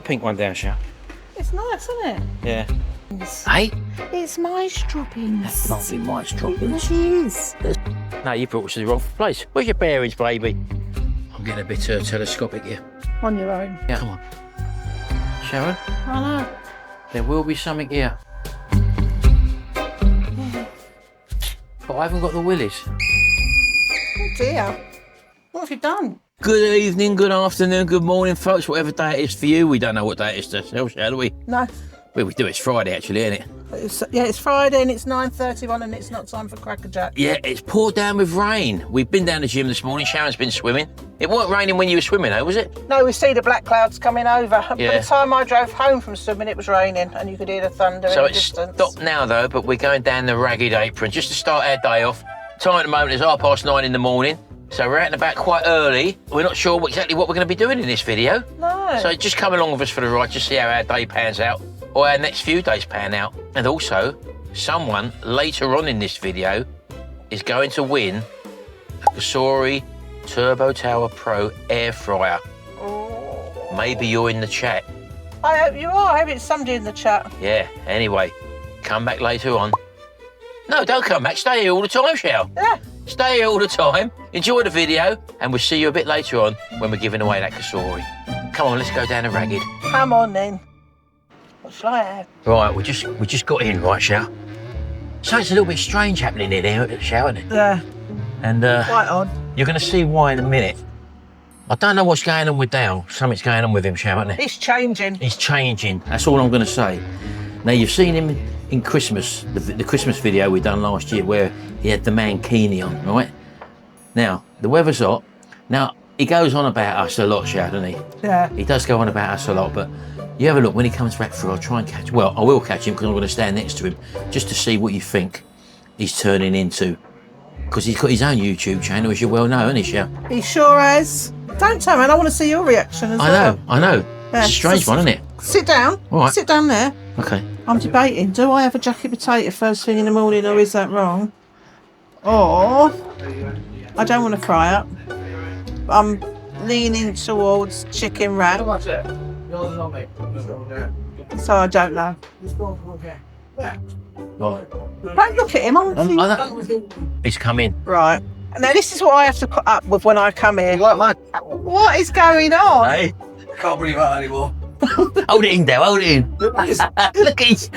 pink one down, Shell. It's nice, isn't it? Yeah. Hey? It's my droppings. That can't be my droppings. It is. No, you brought us to the wrong place. Where's your bearings, baby? I'm getting a bit telescopic here. On your own. Yeah. Come on. Sharon, I know. there will be something here. But I haven't got the willies. Oh dear. What have you done? Good evening, good afternoon, good morning, folks. Whatever day it is for you. We don't know what day it is to ourselves, shall we? No. Well, we do. It's Friday, actually, isn't it? It's Friday and it's 9:31 and it's not time for Cracker Jack. Yeah, it's poured down with rain. We've been down the gym this morning. Sharon's been swimming. It wasn't raining when you were swimming, though, was it? No, we see the black clouds coming over. Yeah. By the time I drove home from swimming, it was raining and you could hear the thunder So in the it's distance. stopped now, though, but we're going down the Ragged Apron just to start our day off. Time at the moment is 9:30 in the morning. So we're out and about quite early. We're not sure exactly what we're going to be doing in this video. No. So just come along with us for the ride, just see how our day pans out, or our next few days pan out. And also, someone later on in this video is going to win a Cosori Turbo Tower Pro air fryer. Oh. Maybe you're in the chat. I hope you are. I hope it's somebody in the chat. Yeah, anyway, come back later on. No, don't come back. Stay here all the time, Shell. Yeah. Stay here all the time. Enjoy the video, and we'll see you a bit later on when we're giving away that Cosori. Come on, let's go down the Ragged. Come on then. What shall I have? Right, we just got in, right, Shell? Something's a little bit strange happening in here at the Shell, isn't it? Yeah. And Quite odd. you're going to see why in a minute. I don't know what's going on with Dale. Something's going on with him, Shell, isn't it? He's changing. He's changing. That's all I'm going to say. Now, you've seen him in Christmas, the Christmas video we done last year where he had the mankini on, right? Now, the weather's hot. Now, he goes on about us a lot, Shad, doesn't he? Yeah. He does go on about us a lot, but you have a look. When he comes back through, I'll try and catch him. Well, I will catch him because I'm going to stand next to him just to see what you think he's turning into. Because he's got his own YouTube channel, as you well know, hasn't he, Shad? He sure has. Don't tell me, I want to see your reaction as well. I know. Yeah, It's a strange one, isn't it? Sit down. All right. Sit down there. Okay. I'm debating, do I have a jacket potato first thing in the morning or is that wrong? Or, I don't want to fry up. I'm leaning towards chicken wrap. So I don't know. Right. Don't look at him, He's come in. Right. Now this is what I have to put up with when I come here. You like mine? What is going on? Hey, Can't believe that anymore. hold it in, Dale, hold it in. look at his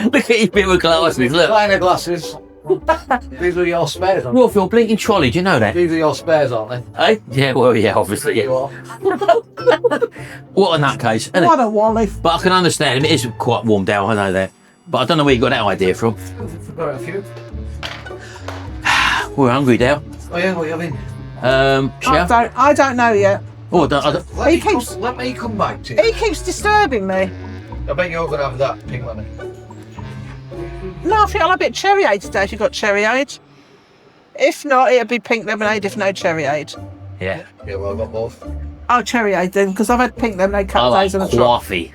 bit with glasses, look. Liner glasses. These are your spares, aren't Wolf, your blinking trolley, do you know that? they? These are your spares, aren't they? Hey? Yeah, well, yeah, obviously, yeah. You are. What a nutcase, isn't What it? a wally. But I can understand him, it is quite warm down, I know that. But I don't know where you got that idea from. Forgot a few. We're hungry, Dale. Oh yeah, what are you having? Chef? I don't know yet. Oh, I don't, Let me come back to you. He keeps disturbing me. I bet you're going to have that pink lemon. No, I think I'll have a bit of cherryade today if you've got cherryade. If not, it'll be pink lemonade if no cherryade. yeah. Yeah, well, I've got both. Oh, cherryade then, because I've had pink lemonade I couple like days on the trot. coffee.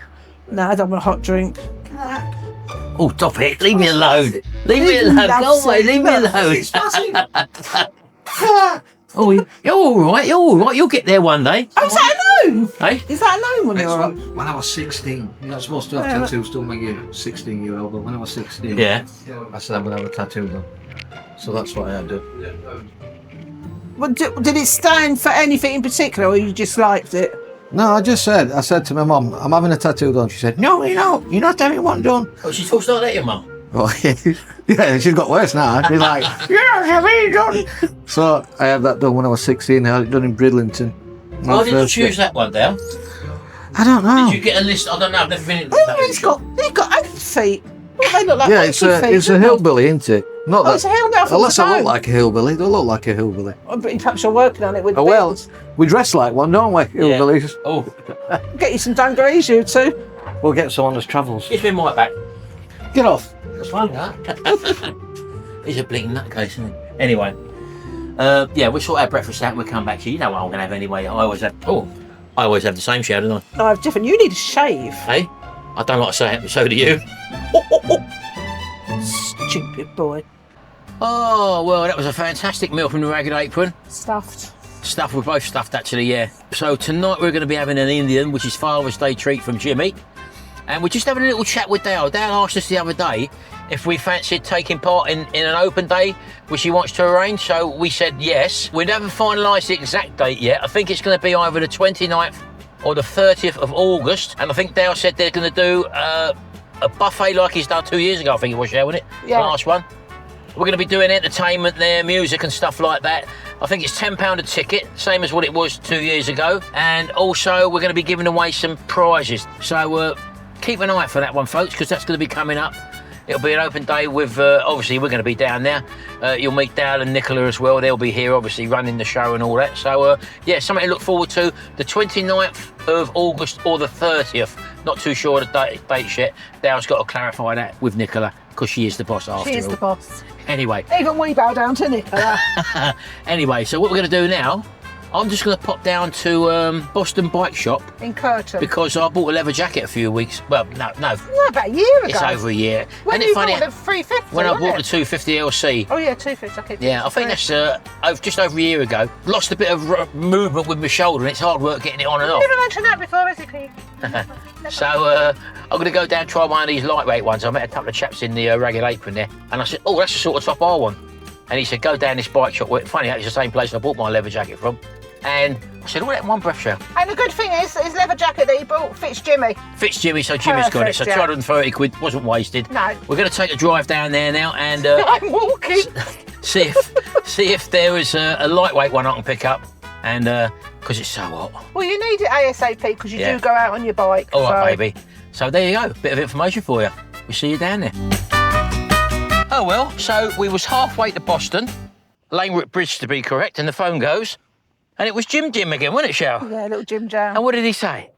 No, I don't want a hot drink. Oh, stop it, leave me alone. Leave me alone, go away, leave me alone. Oh, you're all right, you'll get there one day. Oh, is that a gnome? Hey? Is that a gnome when you're on? When I was 16, you're not supposed to have Yeah, tattoos till when you're 16-year-old, but when I was 16, Yeah. I said I'm going to have a tattoo done. So that's what I had to do. Well, did it stand for anything in particular or you just liked it? No, I said to my mum, I'm having a tattoo done. She said, no, you're not having one done. Oh, she talks like that, your mum? Oh, yeah, she's got worse now. She's like, yes, have it done. So I had that done when I was 16. I had it done in Bridlington. Why did you choose that one, Dale? I don't know. Did you get a list? I don't know, I've never been in He's got 8 feet. What, they look like Yeah, monkey feet, it's a don't they? hillbilly, isn't it? Not Oh, that. it's a hillbilly. I thought it Unless was a I look gnome. like a hillbilly, they look like a hillbilly. But perhaps you're working on it with Oh well, beans. we dress like one, don't we, hillbillies? Oh, Get you some dungarees, you two. We'll get someone as travels. give me my back. Get off. That's fine, that. He's a blinking nutcase, isn't he? Anyway, yeah, we'll sort our breakfast out and we'll come back to you. You know what I'm going to have anyway. I always have the same show, don't I? No, I have different. You need a shave. Hey? I don't like to say it, but so do you. Stupid boy. Oh, well, that was a fantastic meal from the Ragged Apron. Stuffed. Stuffed, we're both stuffed actually, yeah. So tonight we're going to be having an Indian, which is Father's Day treat from Jimmy. And we're just having a little chat with Dale. Dale asked us the other day if we fancied taking part in an open day, which he wants to arrange. So we said yes. We haven't finalised the exact date yet. I think it's going to be either the 29th or the 30th of August. And I think Dale said they're going to do a buffet like he's done 2 years ago, I think it was, yeah, wasn't it? Yeah. Last one. We're going to be doing entertainment there, music and stuff like that. I think it's £10 a ticket, same as what it was 2 years ago. And also, we're going to be giving away some prizes. So keep an eye out for that one, folks, because that's going to be coming up. It'll be an open day with, obviously, we're going to be down there. You'll meet Dale and Nicola as well. They'll be here, obviously, running the show and all that. So, yeah, something to look forward to. The 29th of August or the 30th. Not too sure of the dates yet. Dale's got to clarify that with Nicola, because she is the boss after all. She is the boss. Anyway. Even we bow down to Nicola. Anyway, so what we're going to do now, I'm just going to pop down to Boston Bike Shop. In Curtin. Because I bought a leather jacket a few weeks, well, no. Not about a year ago. It's over a year. When Isn't you it funny? bought the 350, When I wasn't bought it? the 250 LC. Oh yeah, 250. Okay. Yeah, I think that's just over a year ago. Lost a bit of movement with my shoulder, and it's hard work getting it on and off. Never mentioned that before, has he, Pete? So I'm going to go down and try one of these lightweight ones. I met a couple of chaps in the Ragged Apron there, and I said, "Oh, that's the sort of top I want." And he said, "Go down this bike shop." Funny, it's the same place I bought my leather jacket from. And I said, "Oh, that one breath show." And the good thing is, his leather jacket that he bought fits Jimmy. Fits Jimmy, so Jimmy's got it. So Perfect, yeah. 230 quid wasn't wasted. No. We're going to take a drive down there now and I'm walking. see if there is a lightweight one I can pick up, and because it's so hot. Well, you need it ASAP because you do go out on your bike. All right, baby. So there you go, bit of information for you. We'll see you down there. Oh well, so we was halfway to Boston, Lanewrick Bridge to be correct, and the phone goes, and it was Jim again, wasn't it, Shell? Yeah, little Jim Jam. And what did he say?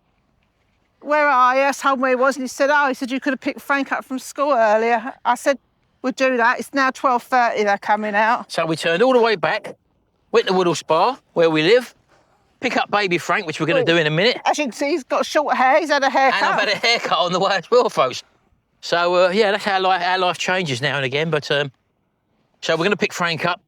Where are you? I told him where he was, and he said, "Oh, he said you could have picked Frank up from school earlier." I said, "We'll do that." It's now 12:30. They're coming out. So we turned all the way back, went to Woodall Spa, where we live, pick up baby Frank, which we're going to do in a minute. As you can see, he's got short hair. He's had a haircut. And I've had a haircut on the way as well, folks. So, yeah, that's how life changes now and again. But so we're going to pick Frank up,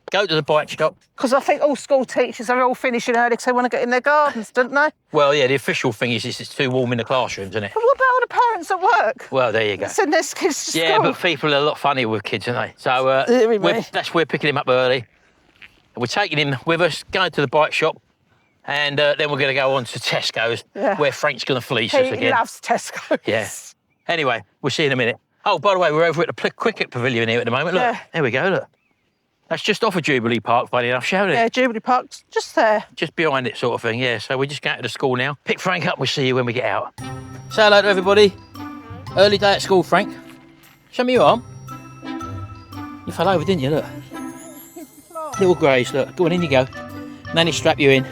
go to the bike shop. Because I think all school teachers are all finishing early because they want to get in their gardens, don't they? Well, yeah, the official thing is it's too warm in the classrooms, isn't it? But what about all the parents at work? Well, there you go. Send their kids to school. Yeah, but people are a lot funnier with kids, aren't they? So we're picking him up early. We're taking him with us, going to the bike shop, and then we're going to go on to Tesco's, where Frank's going to fleece us again. He loves Tesco's. Yeah. Anyway, we'll see you in a minute. Oh, by the way, we're over at the cricket pavilion here at the moment. Look, there we go, look. That's just off of Jubilee Park, funny enough, shall it? Yeah, Jubilee Park's just there. Just behind it, sort of thing, yeah. So we're just going to the school now. Pick Frank up, we'll see you when we get out. Say hello to everybody. Early day at school, Frank. Show me your arm. You fell over, didn't you? Look. Little greys, look. Go on, in you go. Nanny strap you in.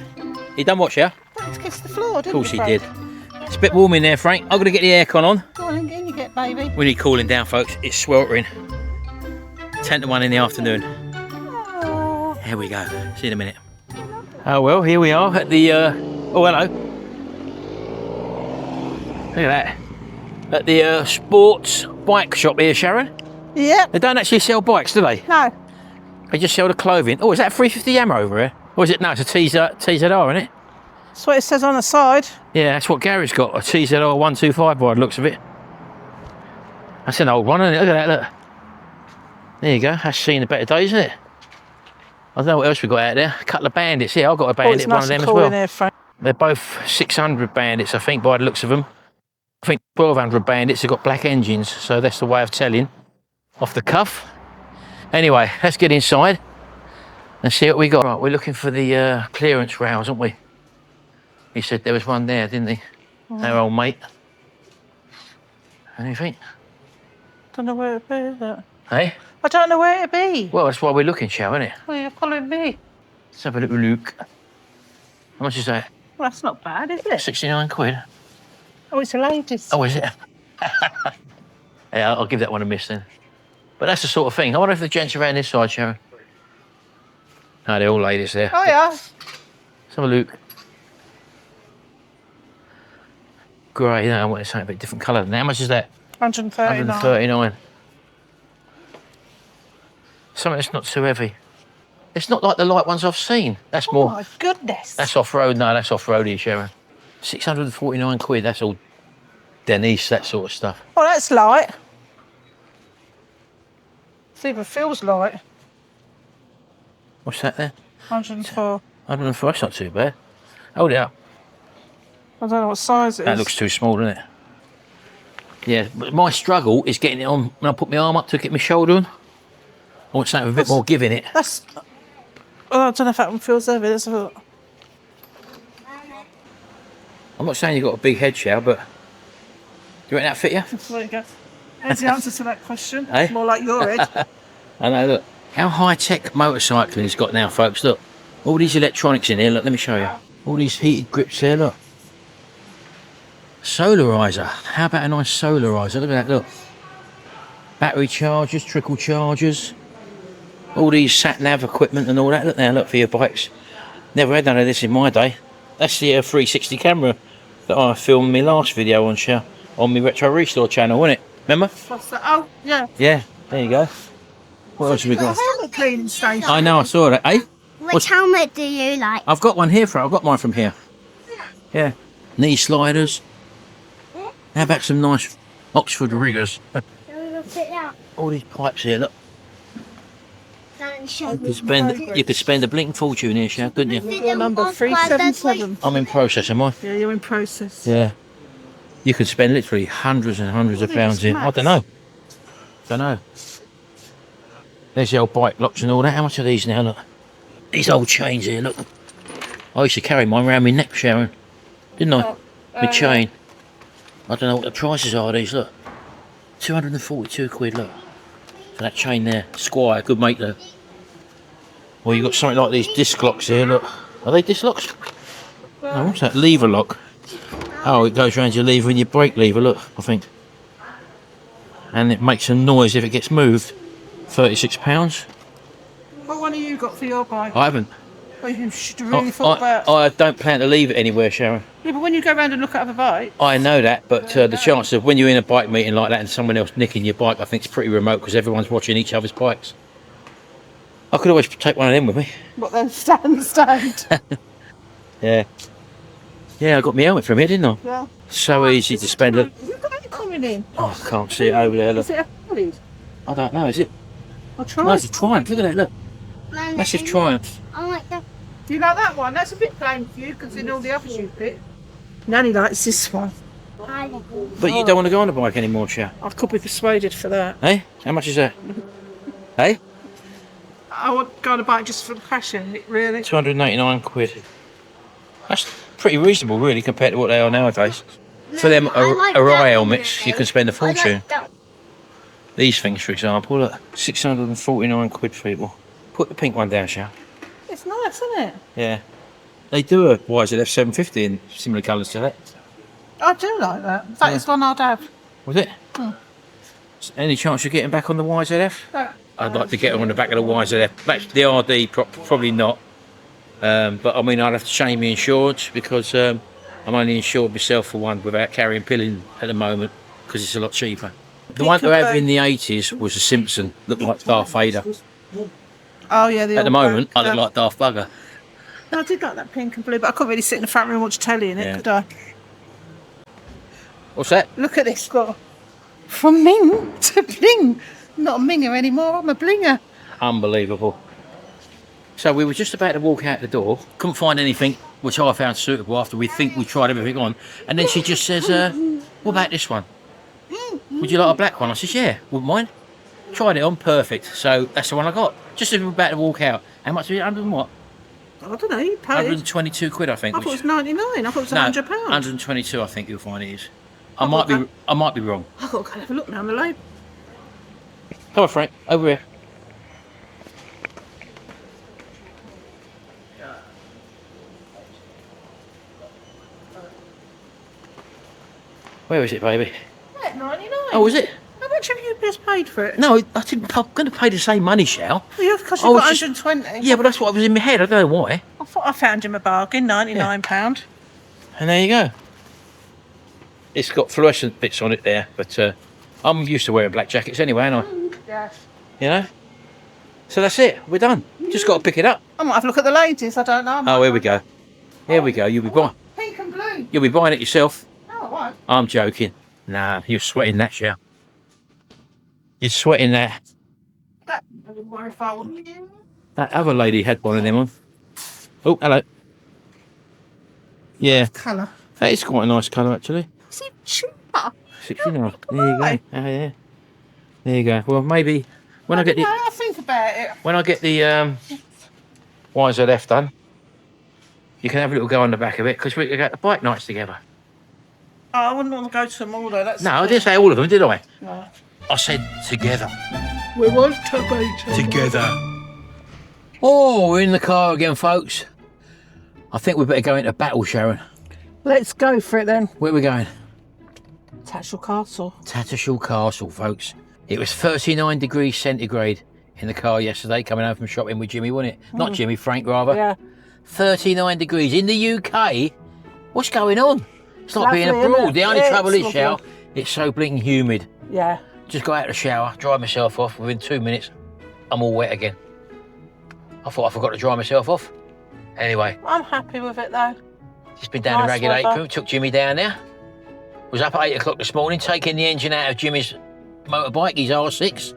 You done what, yeah? Frank's kissed the floor, didn't Of course he, he Frank? did. It's a bit warm in there, Frank. I'm going to get the aircon on. Go on, in you get, baby. We need cooling down, folks. It's sweltering. 10 to 1 in the afternoon. Oh. Here we go. See you in a minute. Oh, well, here we are at the... oh, hello. Look at that. At the sports bike shop here, Sharon. Yep. They don't actually sell bikes, do they? No. They just sell the clothing. Oh, is that a 350 Yamaha over here? Or is it? No, it's a TZR, isn't it? That's what it says on the side. Yeah, that's what Gary's got. A TZR 125 by the looks of it. That's an old one, isn't it? Look at that, look. There you go. That's seen the better days, isn't it? I don't know what else we got out there. A couple of bandits. Yeah, I've got a bandit, one of them as well. In here, Frank. They're both 600 bandits, I think, by the looks of them. I think 1200 bandits have got black engines, so that's the way of telling. Off the cuff. Anyway, let's get inside and see what we got. Right, we're looking for the clearance rails, aren't we? He said there was one there, didn't he? Our old mate. Anything? Don't know where it'd be, is it? Hey? I don't know where it'd be. Well, that's why we're looking, shall we? Well, you're following me. Let's have a little look. How much is that? Well, that's not bad, is it? 69 quid. Oh, it's a ladies. Oh, is it? Yeah, I'll give that one a miss then. But that's the sort of thing. I wonder if the gents around this side, Sharon. No, they're all ladies there. Oh, yeah. Let's have a look. Grey, no, I want something a bit different colour than that. How much is that? 139. 139. Something that's not too heavy. It's not like the light ones I've seen. That's Oh, more. my goodness. That's off-road. No, that's off-roady, Sharon. 649 quid, that's all Denise, that sort of stuff. Oh, that's light. It even feels light. What's that there? 104. 104, that's not too bad. Hold it up. I don't know what size it is. That looks too small, doesn't it? Yeah, but my struggle is getting it on when I put my arm up to get my shoulder on. I want something with a bit more give in it. That's... Oh, I don't know if that one feels heavy. Let's have a look. I'm not saying you've got a big head, Shell, but do you reckon that fit you? There you go. There's the answer to that question. Eh? It's more like your head. I know, look. How high-tech motorcycling has got now, folks. Look, all these electronics in here. Look, let me show you. All these heated grips here, look. Solarizer. How about a nice solarizer? Look at that, look. Battery chargers, trickle chargers. All these sat-nav equipment and all that. Look now, look, for your bikes. Never had none of this in my day. That's the 360 camera that I filmed my last video on, on my Retro Restore channel, wasn't it? Remember? What's that? Oh, yeah. Yeah, there you go. What else have we got? Helmet cleaning station. I know, I saw that. Eh? Which helmet do you like? I've got one here I've got mine from here. Yeah. Knee sliders. How about some nice Oxford riggers? All these pipes here, look. You could spend a blinking fortune here, Shell, couldn't you? Your number 377. I'm in process, am I? Yeah, you're in process. Yeah. You could spend literally hundreds and hundreds of pounds in. I don't know. There's the old bike locks and all that. How much are these now? Look. These old chains here, look. I used to carry mine around my neck, Sharon. Didn't I? My chain. I don't know what the prices are, these, look. 242 quid, look. For that chain there. Squire, good mate, though. Well, you've got something like these disc locks here, look. Are they disc locks? No, what's that? Lever lock. Oh, it goes around your lever and your brake lever, look, I think. And it makes a noise if it gets moved. £36. What one have you got for your bike? I haven't. Well, you should really thought about. I don't plan to leave it anywhere, Sharon. Yeah, but when you go around and look at other bikes. I know that, but the chance of when you're in a bike meeting like that and someone else nicking your bike, I think it's pretty remote because everyone's watching each other's bikes. I could always take one of them with me. What then? Stand. Yeah. Yeah, I got my helmet from here, didn't I? Yeah. So easy to spend it. Look at it coming in. Oh, I can't see it over there, look. Is it a Harley? I don't know, is it? I'll try. No, it's a Triumph, look at that, look. Massive Triumph. I like that. Do you like that one? That's a bit plain for you considering all the others you've picked. Nanny likes this one. But you don't want to go on a bike anymore, Sharon. I could be persuaded for that. Hey? How much is that? Hey? I would go on a bike just for the passion, really. 289 quid. That's pretty reasonable, really, compared to what they are nowadays. For them Arai helmets, you can spend a fortune. These things, for example, look, 649 quid, people. Put the pink one down, Shell. It's nice, isn't it? Yeah. They do a YZF 750 in similar colours to that. I do like that. That is one I'd have. Was it? Any chance you're getting back on the YZF? No. I'd like to get on the back of the YZF. Back to the RD, probably not. But I mean, I'd have to change my insurance because I'm only insured myself for one without carrying pilling at the moment because it's a lot cheaper. The one they had in the 80s was a Simpson, looked like Darth Vader. Oh yeah, the At the moment, I look like Darth Bugger. No, I did like that pink and blue, but I couldn't really sit in the front room and watch telly in it, Yeah. could I? What's that? Look at this, look. From Ming to Bling. I'm not a minger anymore, I'm a blinger. Unbelievable. So we were just about to walk out the door, couldn't find anything which I found suitable after we tried everything on, and then she just says, what about this one? Would you like a black one? I says, yeah, wouldn't mind. Tried it on, perfect. So that's the one I got. Just as we were about to walk out. How much was it? 100 and what? I don't know, you paid. 122 quid, I think. I thought it was 99, I thought it was no, £100. 122, I think you'll find it is. I might be wrong. I've got to go have a look now on the label. Come on, Frank, over here. Where is it, baby? Yeah, 99. Oh, is it? How much have you just paid for it? No, I didn't. I'm going to pay the same money, Shell. Well, yeah, because I you've was got just- 120. Yeah, but that's what was in my head. I don't know why. I thought I found him a bargain, £99. And there you go. It's got fluorescent bits on it there, but I'm used to wearing black jackets anyway, ain't I? Yes. You know? So that's it. We're done. Just got to pick it up. I might have a look at the ladies, I don't know. Oh, here we go. Here we go. You'll be buying. Pink and blue. You'll be buying it yourself. Oh, what? I'm joking. Nah, you're sweating that, Shell. You're sweating that. That other lady had one of them on. Oh, hello. Yeah. Colour. That is quite a nice colour, actually. Is it cheaper? 69. There you go. Oh, yeah. There you go. Well, maybe when I get the I'll think about it. when I get the YZF done, you can have a little go on the back of it because we can go to bike nights together. Oh, I wouldn't want to go to them all though. That's No, I didn't say all of them, did I? No. I said together. We want to be Together. Oh, we're in the car again, folks. I think we better go into battle, Sharon. Let's go for it then. Where are we going? Tattersall Castle. Tattersall Castle, folks. It was 39 degrees centigrade in the car yesterday, coming home from shopping with Jimmy, wasn't it? Not Jimmy, Frank, rather. Yeah. 39 degrees in the UK. What's going on? It's like being Lovely, abroad. isn't it? The only Yeah, trouble it's is, lovely. Shell, it's so blinking humid. Yeah. Just go out of the shower, dry myself off. Within 2 minutes, I'm all wet again. I thought I forgot to dry myself off. Anyway, I'm happy with it though. just been down to Nice Ragged weather. Apron, took Jimmy down there. Was up at 8 o'clock this morning, taking the engine out of Jimmy's motorbike, his R6.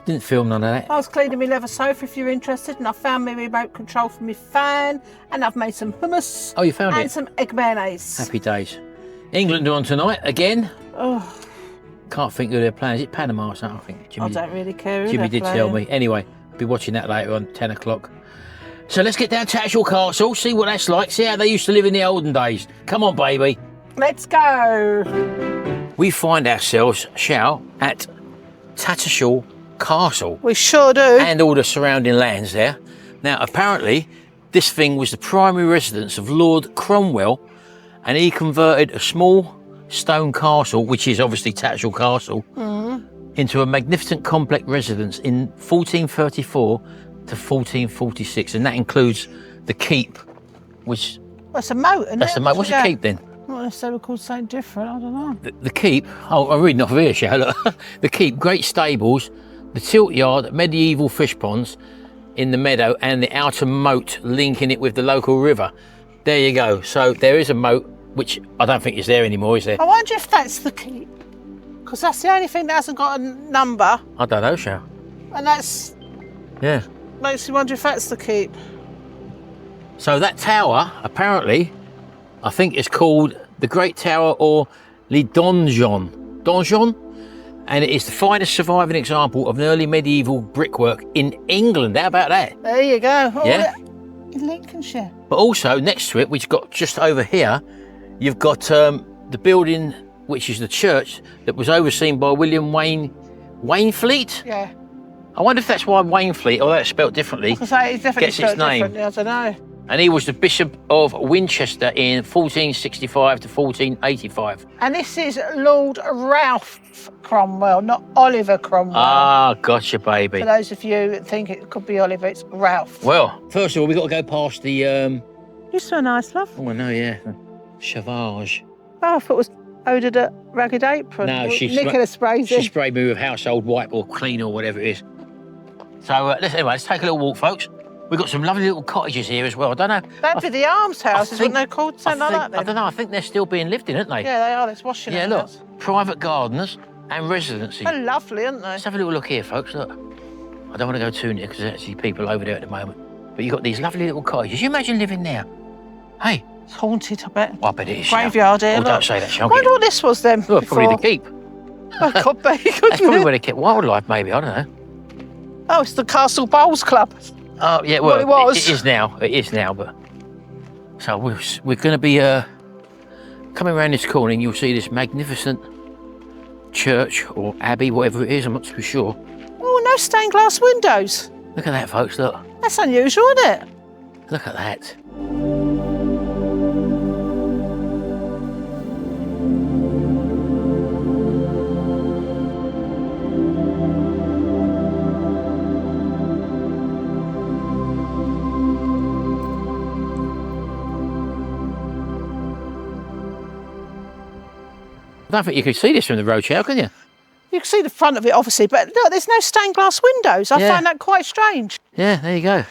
Didn't film none of that. I was cleaning my leather sofa if you're interested, and I found my remote control for my fan, and I've made some hummus Oh, you found and it? some egg mayonnaise. Happy days. England are on tonight, again. Oh, Can't think who they're playing. Is it Panama or something? I think. I Jimmy, don't really care who Jimmy they're did tell playing. me. Anyway, I'll be watching that later on, 10 o'clock. So let's get down to Tattersall Castle, see what that's like, see how they used to live in the olden days. Come on, baby. Let's go. We find ourselves, Shell, at Tattersall Castle We sure do. and all the surrounding lands there. Now, apparently, this thing was the primary residence of Lord Cromwell, and he converted a small stone castle, which is obviously Tattersall Castle, into a magnificent complex residence in 1434 to 1446, and that includes the keep, which Well, it's a moat, isn't that's it? the most. What's the keep then? Not unless they were called something different, I don't know. The keep. Oh, I'm reading off of here, Shell. Look. The keep, great stables, the tilt yard, medieval fish ponds in the meadow, and the outer moat linking it with the local river. There you go. So there is a moat, which I don't think is there anymore, is there? I wonder if that's the keep, because that's the only thing that hasn't got a number, I don't know, Shell. and that's Yeah. makes me wonder if that's the keep. So that tower, apparently, I think it's called the Great Tower or Le Donjon. Donjon? And it is the finest surviving example of an early medieval brickwork in England. How about that? There you go. Oh, Yeah. in Lincolnshire. But also, next to it, which got just over here, you've got the building, which is the church, that was overseen by William Waynefleet? Yeah. I wonder if that's why Waynefleet, or that's spelled differently, Because it's definitely Gets its spelled name. differently, I don't know. and he was the Bishop of Winchester in 1465 to 1485. And this is Lord Ralph Cromwell, not Oliver Cromwell. Ah, gotcha, baby. For those of you that think it could be Oliver, it's Ralph. Well, first of all, we've got to go past the, You're so nice, love. oh, I know, yeah, Chavage. Oh, I thought it was odoured at Ragged Apron. No, Nicola sprays She it. sprayed me with household wipe or cleaner or whatever it is. So, let's take a little walk, folks. We've got some lovely little cottages here as well. I don't know. That'd be the almshouses, think- wouldn't they called? Something like that I then. don't know. I think they're still being lived in, aren't they? Yeah, they are. There's washing Yeah, up look. house. Private gardens and residency. They're lovely, aren't they? Let's have a little look here, folks. Look. I don't want to go too near because there's actually people over there at the moment. But you've got these lovely little cottages. You imagine living there? Hey, It's haunted, I bet. well, I bet it is. Shell. Graveyard here, Oh, look. don't say that, Shell. I wonder what this was then. Well, probably the before. keep. Oh, could be, That's couldn't probably it? where they kept wildlife, maybe. I don't know. Oh, it's the Castle Bowls Club. Oh, yeah, well, it was. it is now. It is now, but... So we're going to be coming around this corner and you'll see this magnificent church or abbey, whatever it is. I'm not too sure. Oh, no stained glass windows. Look at that, folks. Look. That's unusual, isn't it? Look at that. I don't think you can see this from the road, Shell, can you? You can see the front of it, obviously, but look, there's no stained glass windows. I Yeah. find that quite strange. Yeah, there you go.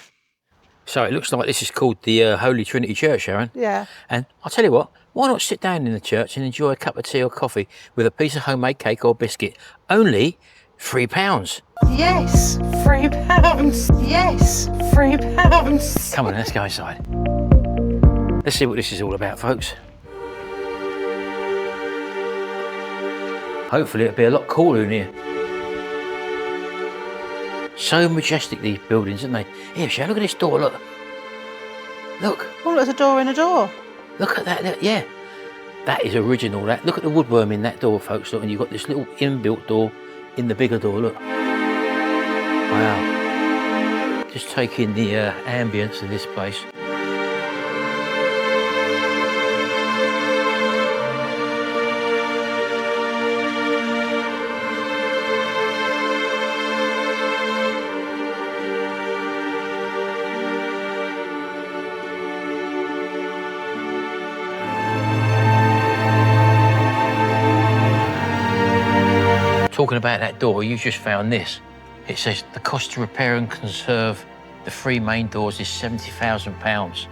So it looks like this is called the Holy Trinity Church, Sharon. Yeah. And I'll tell you what, Why not sit down in the church and enjoy a cup of tea or coffee with a piece of homemade cake or biscuit? Only £3. Yes, £3. Yes, £3. Come on, let's go inside. Let's see what this is all about, folks. Hopefully it'll be a lot cooler in here. So majestic, these buildings, aren't they? Here, Sharon, look at this door, look. Look. Oh, there's a door in a door. Look at that, look, yeah. That is original, that. Look at the woodworm in that door, folks, look, and you've got this little inbuilt door in the bigger door, look. Wow. Just take in the ambience of this place. Talking about that door, you just found this. It says the cost to repair and conserve the 3 main doors is £70,000.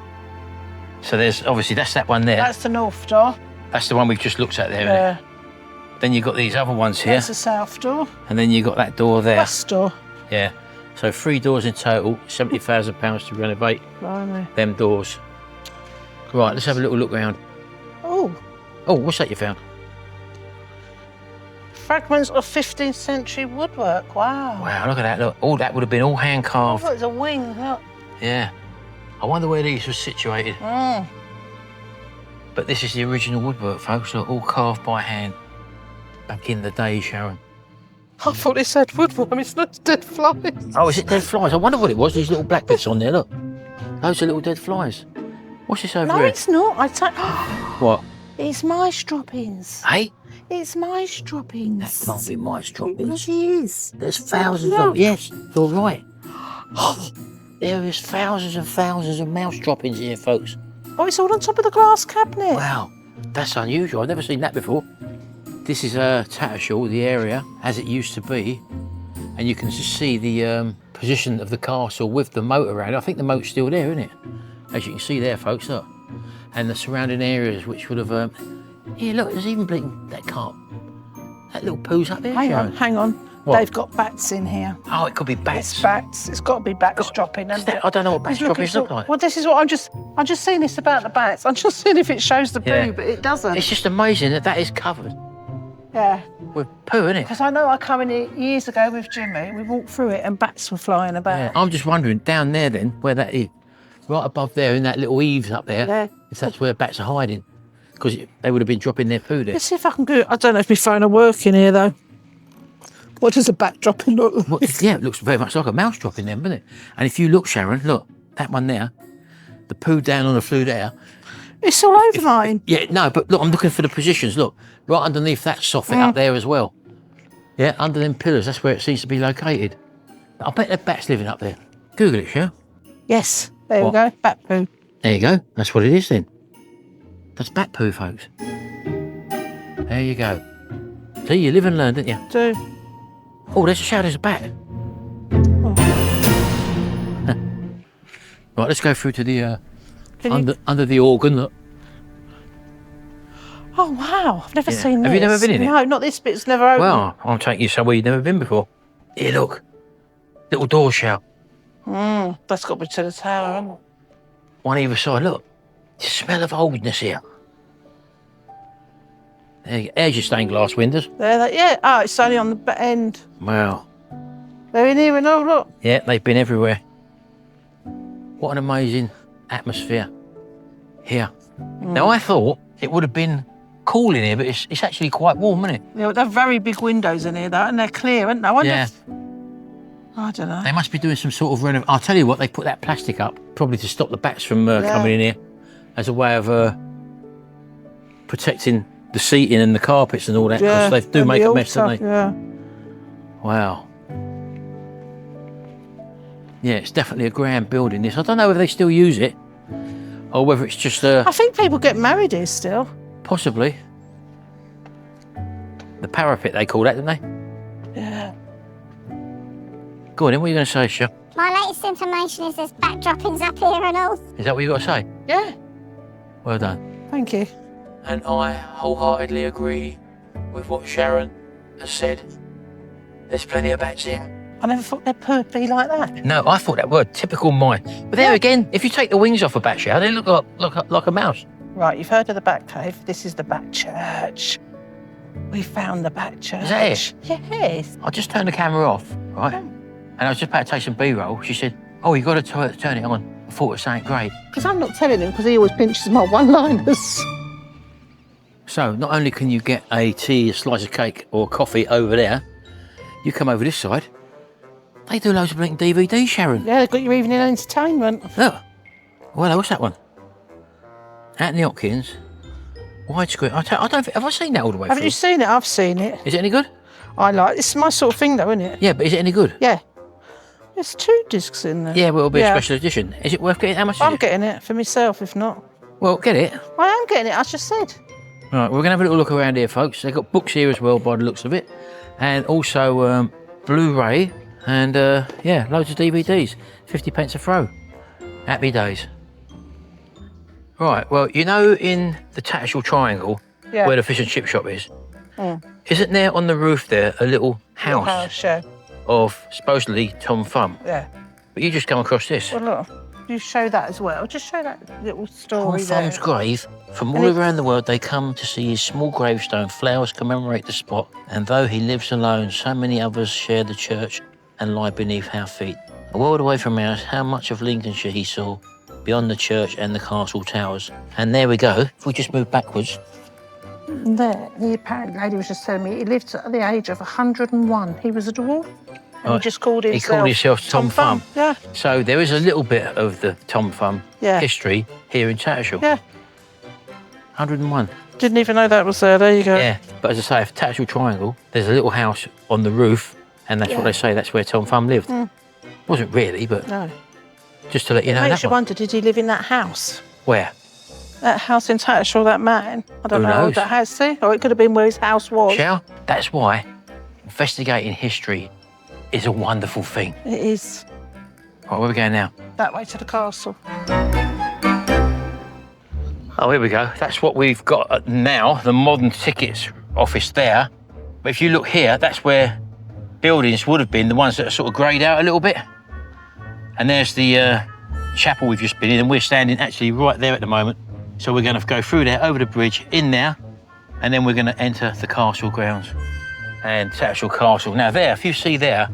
So there's obviously that's that one there. That's the north door. That's the one we've just looked at there. Yeah. Isn't it? Then you've got these other ones here. That's the south door. And then you've got that door there. West door. Yeah. So 3 doors in total, £70,000 to renovate Blimey. them doors. Right, let's have a little look around. Oh, Oh, what's that you found? fragments of 15th century woodwork. Wow. Wow, look at that, look. All that would have been all hand Oh, carved. look, there's a wing. Look. Yeah. I wonder where these were situated. Mm. But this is the original woodwork, folks. Look, all carved by hand. Back in the day, Sharon. I thought it said woodworm. It's not dead flies. Oh, is it dead flies? I wonder what it was. These little black bits on there, look. Those are little dead flies. What's this over No, here? it's not. I take. What? It's mice droppings. Hey? It's mice droppings. That can't be mice droppings. It is. There's thousands Look. of... Yes, you're right. There is thousands and thousands of mouse droppings here, folks. Oh, it's all on top of the glass cabinet. Wow, that's unusual. I've never seen that before. This is Tattershall, the area, as it used to be. And you can just see the position of the castle with the moat around it. I think the moat's still there, isn't it? As you can see there, folks, look. And the surrounding areas, which would have... Here, look, there's even blinking that carp. That little poo's up there, Hang Sharon. on, hang on. What? They've got bats in here. Oh, it could be bats. It's bats. It's got to be bats dropping. Is that- I don't know what bats droppings look like. Well, this is what I'm just seeing this about the bats. I'm just seeing if it shows the poo, Yeah. but it doesn't. It's just amazing that that is covered Yeah. with poo, isn't it? Because I know I come in here years ago with Jimmy. We walked through it and bats were flying about. Yeah. I'm just wondering, down there then, where that is, right above there in that little eaves up there, Yeah. if that's where bats are hiding. Because they would have been dropping their poo there. Let's see if I can go. I don't know if my phone will work in here though. What does a bat dropping look like? Well, yeah, it looks very much like a mouse dropping them, doesn't it? And if you look, Sharon, look, that one there, the poo down on the flue there. It's all over mine. Yeah, no, but look, I'm looking for the positions. Look, right underneath that soffit up there as well. Yeah, under them pillars, that's where it seems to be located. I bet there are bats living up there. Google it, Sharon. Yes, there What? we go. Bat poo. There you go. That's what it is then. That's bat poo, folks. There you go. See, you live and learn, didn't you? Do. Oh, there's a shadow, there's a bat. Right, let's go through to the under the organ. Look. Oh wow! I've never Yeah. seen this. Have you never been in it? No, not this bit's never open. Well, I'll take you somewhere you've never been before. Here, look. Little door shell. That's got to be to the tower, hasn't it? One either side. Look. The smell of oldness here. There's your stained glass windows. There, yeah. Oh, it's only on the end. Wow. They're in here and all. Look. Yeah, they've been everywhere. What an amazing atmosphere here. Now, I thought it would have been cool in here, but it's actually quite warm, isn't it? Yeah, they're very big windows in here, though, and they're clear, aren't they? I wonder Yeah. if- I don't know. They must be doing some sort of renovation. I'll tell you what, they put that plastic up, probably to stop the bats from coming in here, as a way of protecting the seating and the carpets and all that, because they do and make the a mess, don't they? altar, Yeah. Wow. Yeah, it's definitely a grand building, this. I don't know whether they still use it, or whether it's just I think people get married here still. possibly. The parapet, they call that, don't they? Yeah. Go on then, what are you going to say, Sha? My latest information is there's bat droppings up here and all. Is that what you got to say? Yeah. Well done. Thank you. And I wholeheartedly agree with what Sharon has said. There's plenty of bats here. I never thought they'd be like that. No, I thought that word, typical mine. But there again, if you take the wings off a bat shell, they look like a mouse. Right, you've heard of the Bat Cave. This is the Bat Church. We found the Bat Church. Is that it? Yes. I just turned the camera off, right? And I was just about to take some B-roll. She said, oh, you got to turn it on. I thought it was something great. Because I'm not telling him, because he always pinches my one-liners. So, not only can you get a tea, a slice of cake or coffee over there, you come over this side. They do loads of blinking DVDs, Sharon. Yeah, they've got your evening entertainment. Look. Well, what's that one? Anthony Hopkins. Widescreen. I don't think, have I seen that all the way Haven't through? you seen it? I've seen it. Is it any good? I like this is my sort of thing, though, isn't it? Yeah, but is it any good? Yeah. There's 2 discs in there. Yeah, well, it'll be a special edition. Is it worth getting? How much is I'm it? getting it for myself, if not. Well, get it. I am getting it, I just said. Right, we're going to have a little look around here, folks. They've got books here as well, by the looks of it. And also Blu-ray and, yeah, loads of DVDs. 50 pence a throw. Happy days. Right, well, you know in the Tattershall Triangle, where the fish and chip shop is, isn't there on the roof there a little house Yeah. of supposedly Tom Thumb? Yeah. But you just come across this. Well, look, you show that as well. Just show that little Tom story there. Thumb's grave. From all around the world, they come to see his small gravestone. Flowers commemorate the spot. And though he lives alone, so many others share the church and lie beneath our feet. A world away from ours, how much of Lincolnshire he saw beyond the church and the castle towers. And there we go. If we just move backwards. There, the apparent lady was just telling me he lived at the age of 101. He was a dwarf. And he just called himself... He called himself Tom Thumb. Yeah. So there is a little bit of the Tom Thumb history here in Tattershall. Yeah. 101. Didn't even know that was there. There you go. Yeah, but as I say, if Tattersall Triangle, there's a little house on the roof, and that's what they say, that's where Tom Thumb lived. Wasn't really, but No. just to let you know Makes that you one. wonder, did he live in that house? Where? That house in Tattershall, that man. I don't Who know knows? that house, see? Or it could have been where his house was. Shall? That's why investigating history is a wonderful thing. It is. Right, where are we going now? That way to the castle. Oh, here we go. That's what we've got now, the modern tickets office there. But if you look here, that's where buildings would have been, the ones that are sort of greyed out a little bit. And there's the chapel we've just been in, and we're standing actually right there at the moment. So we're going to go through there, over the bridge, in there, and then we're going to enter the castle grounds and Tattersall Castle. Now there, if you see there,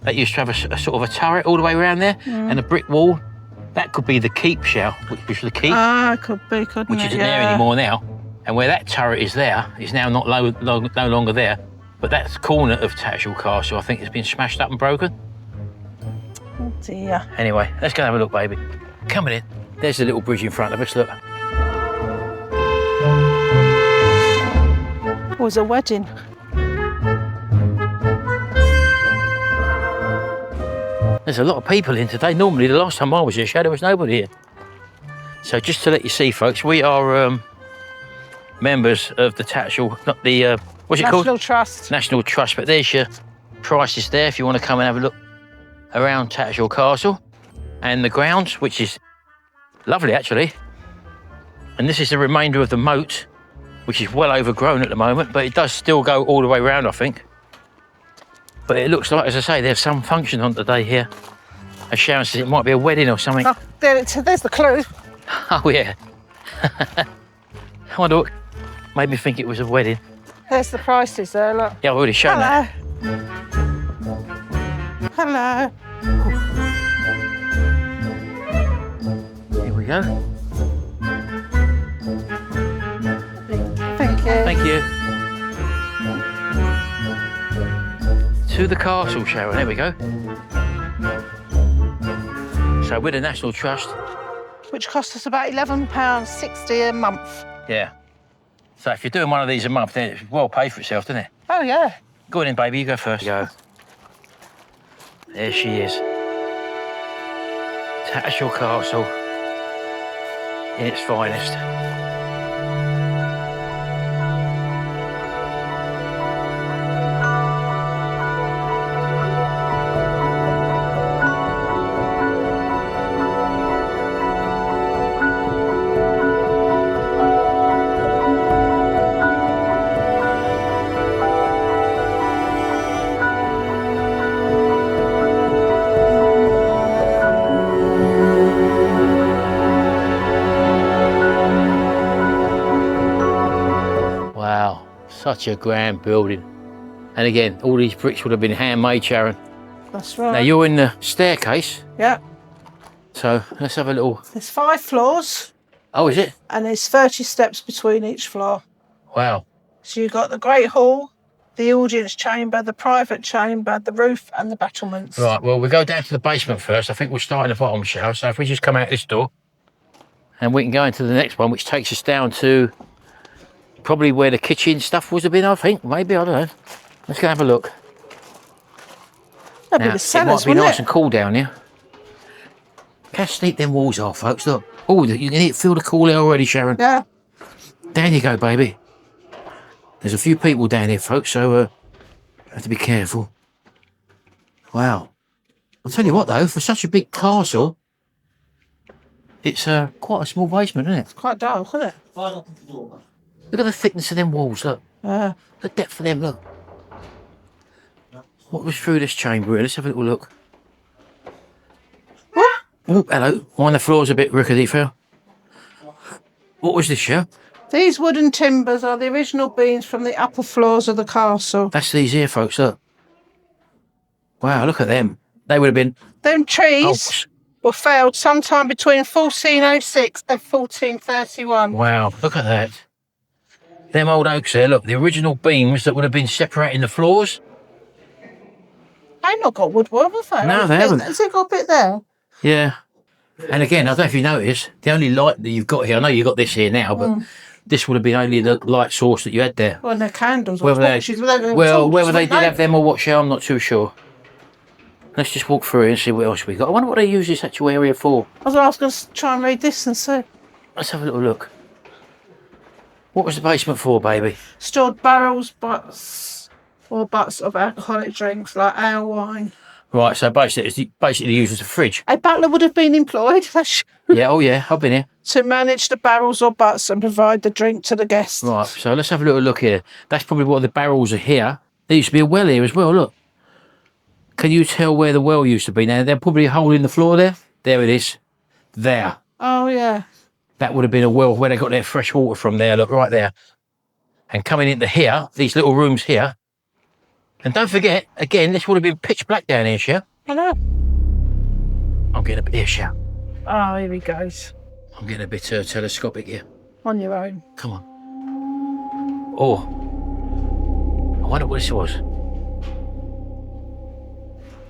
that used to have a sort of a turret all the way around there and a brick wall. That could be the keep shell, which was the keep. Ah, could be, couldn't Which it? isn't there anymore now. And where that turret is there, is now not no longer there. But that corner of Tattersall Castle, I think, has been smashed up and broken. Oh dear. Anyway, let's go and have a look, baby. Coming in. There's the little bridge in front of us, look. It was a wedding. There's a lot of people in today. Normally, the last time I was here, there was nobody here. So just to let you see, folks, we are members of the Tattershall, not the, what's it called? National Trust. National Trust, but there's your prices there if you want to come and have a look around Tattersall Castle and the grounds, which is lovely, actually. And this is the remainder of the moat, which is well overgrown at the moment, but it does still go all the way around, I think. But it looks like, as I say, there's some function on today here. As Sharon says, it might be a wedding or something. Oh, there's the clue. Oh, yeah. I wonder what made me think it was a wedding. There's the prices there, look. Yeah, I've already shown that. Hello. Here we go. Thank you. Thank you. To the castle, Sharon. There we go. So we're the National Trust. Which cost us about £11.60 a month. Yeah. So if you're doing one of these a month, then it's well paid for itself, doesn't it? Oh, yeah. Go on in, baby. You go first. Go. There she is. Tattersall Castle in its finest. Wow, such a grand building. And again, all these bricks would have been handmade, Sharon. That's right. Now you're in the staircase, Yeah. so let's have a little. There's 5 floors. Oh, is it? And there's 30 steps between each floor. Wow. So you've got the Great Hall, the audience chamber, the private chamber, the roof and the battlements. Right, well, we go down to the basement first. I think we'll start in the bottom, shall. So if we just come out this door, and we can go into the next one, which takes us down to probably where the kitchen stuff would have been, I think. Maybe, I don't know. Let's go have a look. That'd Now, be the cellars, it might be wouldn't nice it? and cool down here. How steep them walls are, folks. Look. Oh, you can feel the cool air already, Sharon. Yeah. Down you go, baby. There's a few people down here, folks, so have to be careful. Wow. I'll tell you what, though, for such a big castle, it's quite a small basement, isn't it? It's quite dark, isn't it? Look at the thickness of them walls, look. Yeah. The depth of them, look. What was through this chamber here? Let's have a little look. Oh, hello. One of the floors a bit rickety, Phil. What was this, yeah? These wooden timbers are the original beams from the upper floors of the castle. That's these here, folks, look. Wow, look at them. They would have been... Them trees were felled sometime between 1406 and 1431. Wow, look at that. Them old oaks there, look, the original beams that would have been separating the floors. They've not got woodwork, have they? No, they haven't. Has it got a bit there? Yeah. And again, I don't know if you noticed, the only light that you've got here, I know you've got this here now, but this would have been only the light source that you had there. Well, and their candles. Whether they did have them or what, share, I'm not too sure. Let's just walk through here and see what else we got. I wonder what they use this actual area for. I was going to try and read this and see. Let's have a little look. What was the basement for, baby? Stored barrels, butts, or butts of alcoholic drinks like ale, wine. Right, so basically, it's basically used as a fridge. A butler would have been employed Yeah, oh yeah, I've been here. to manage the barrels or butts and provide the drink to the guests. Right, so let's have a little look here. That's probably what the barrels are here. There used to be a well here as well, look. Can you tell where the well used to be now? There's probably a hole in the floor there. There it is. There. Oh, yeah. That would have been a well where they got their fresh water from there, look, right there. And coming into here, these little rooms here. And don't forget, again, this would have been pitch black down here, Shell. I know. I'm getting a bit here, Shell. Oh, here he goes. I'm getting a bit telescopic here. On your own. Come on. Oh. I wonder what this was.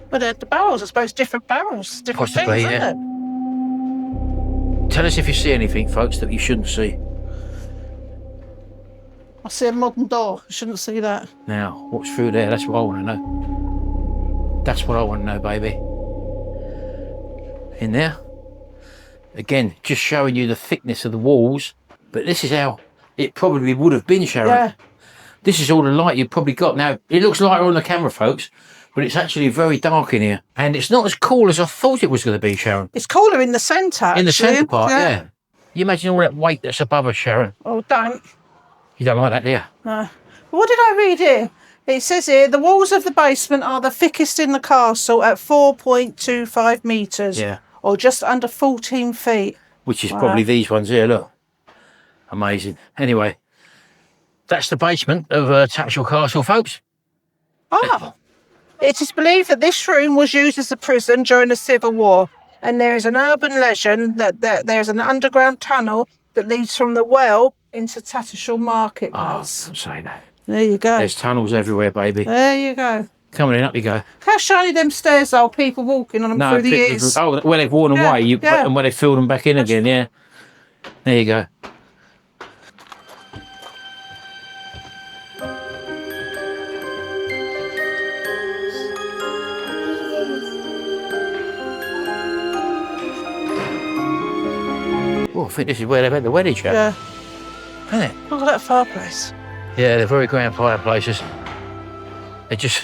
But the barrels, I suppose, different barrels. Different Possibly, things, yeah. isn't it? Tell us if you see anything, folks, that you shouldn't see. I see a modern door. I shouldn't see that. Now, what's through there? That's what I want to know. That's what I want to know, baby. In there. Again, just showing you the thickness of the walls. But this is how it probably would have been, Sharon. Yeah. This is all the light you've probably got. Now, it looks lighter on the camera, folks, but it's actually very dark in here. And it's not as cool as I thought it was going to be, Sharon. It's cooler in the centre, actually. In the centre part, yeah. You imagine all that weight that's above us, Sharon. Oh, don't. You don't like that, do you? No. What did I read here? It says here, the walls of the basement are the thickest in the castle at 4.25 metres. Yeah. Or just under 14 feet. Which is probably these ones here, look. Amazing. Anyway, that's the basement of Tattersall Castle, folks. Oh. It is believed that this room was used as a prison during the Civil War. And there is an urban legend that there's an underground tunnel that leads from the well into Tattershall Marketplace. Oh, don't say that. There you go. There's tunnels everywhere, baby. There you go. Coming in, up you go. How shiny them stairs are, people walking on them through the years. Oh, well, they've worn them away, and when they fill them back in again, yeah. There you go. Oh, I think this is where they've had the wedding show. Yeah. Isn't it? Look at that fireplace. Yeah, they're very grand fireplaces. They're just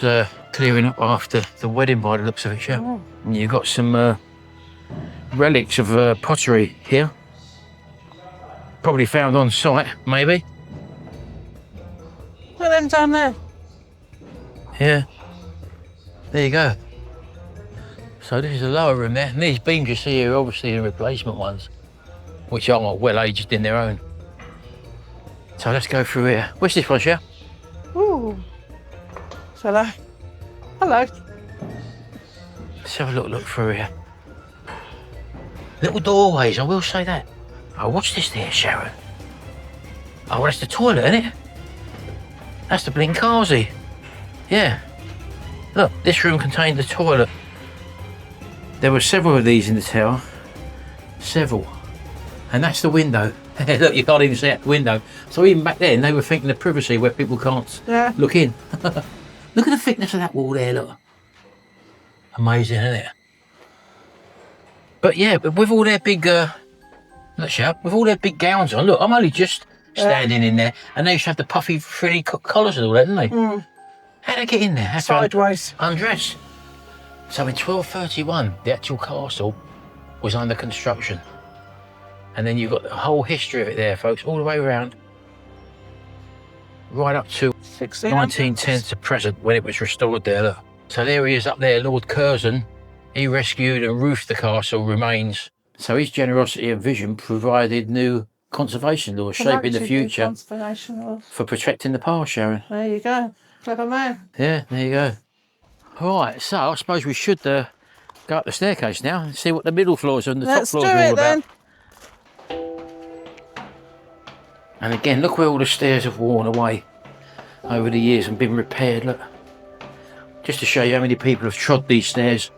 clearing up after the wedding by the looks of it, yeah. Oh. And you've got some relics of pottery here. Probably found on site, maybe. Look at them down there. Yeah. There you go. So this is the lower room there. And these beams you see here are obviously the replacement ones, which are well aged in their own. So let's go through here. Where's this one, Cher? Ooh. Hello. Hello. Let's have a look through here. Little doorways, I will say that. Oh, what's this there, Sharon? Oh, that's the toilet, isn't it? That's the Blinkazi. Yeah. Look, this room contained the toilet. There were several of these in the tower. Several. And that's the window. Look, you can't even see out the window. So even back then, they were thinking of privacy where people can't look in. Look at the thickness of that wall there, look. Amazing, isn't it? But yeah, but with all their big, look, Shab, with all their big gowns on, look, I'm only just standing in there, and they used to have the puffy, frilly collars and all that, didn't they? Mm. How'd they get in there? That's sideways. Undress. So in 1231, the actual castle was under construction. And then you've got the whole history of it there, folks, all the way around, right up to 1910 to present, when it was restored there, look. So there he is up there, Lord Curzon. He rescued and roofed the castle remains. So his generosity and vision provided new conservation laws, shaping the future for protecting the past, Sharon. There you go. Clever man. Yeah, there you go. All right, so I suppose we should go up the staircase now and see what the middle floors and the top floors are all about. And again, look where all the stairs have worn away over the years and been repaired, look. Just to show you how many people have trod these stairs.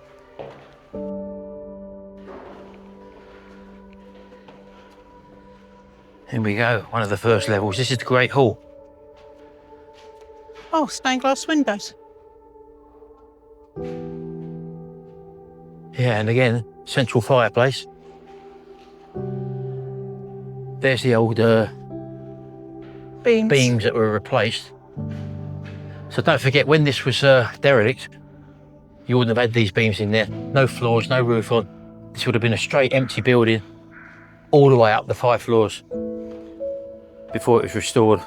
Here we go, one of the first levels. This is the Great Hall. Oh, stained glass windows. Yeah, and again, central fireplace. There's the old beams that were replaced. So don't forget, when this was derelict, you wouldn't have had these beams in there. No floors, no roof on. This would have been a straight empty building all the way up the 5 floors before it was restored.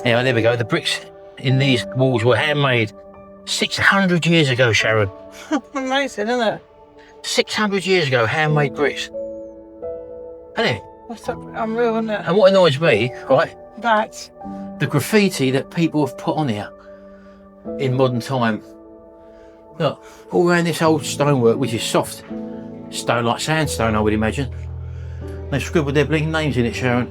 Yeah, there we go. The bricks in these walls were handmade 600 years ago, Sharon. Amazing, isn't it? 600 years ago, handmade bricks. Isn't it? That's unreal, isn't it? And what annoys me, right? That. The graffiti that people have put on here in modern time. Look, all around this old stonework, which is soft stone, like sandstone, I would imagine. They scribbled their blinking names in it, Sharon.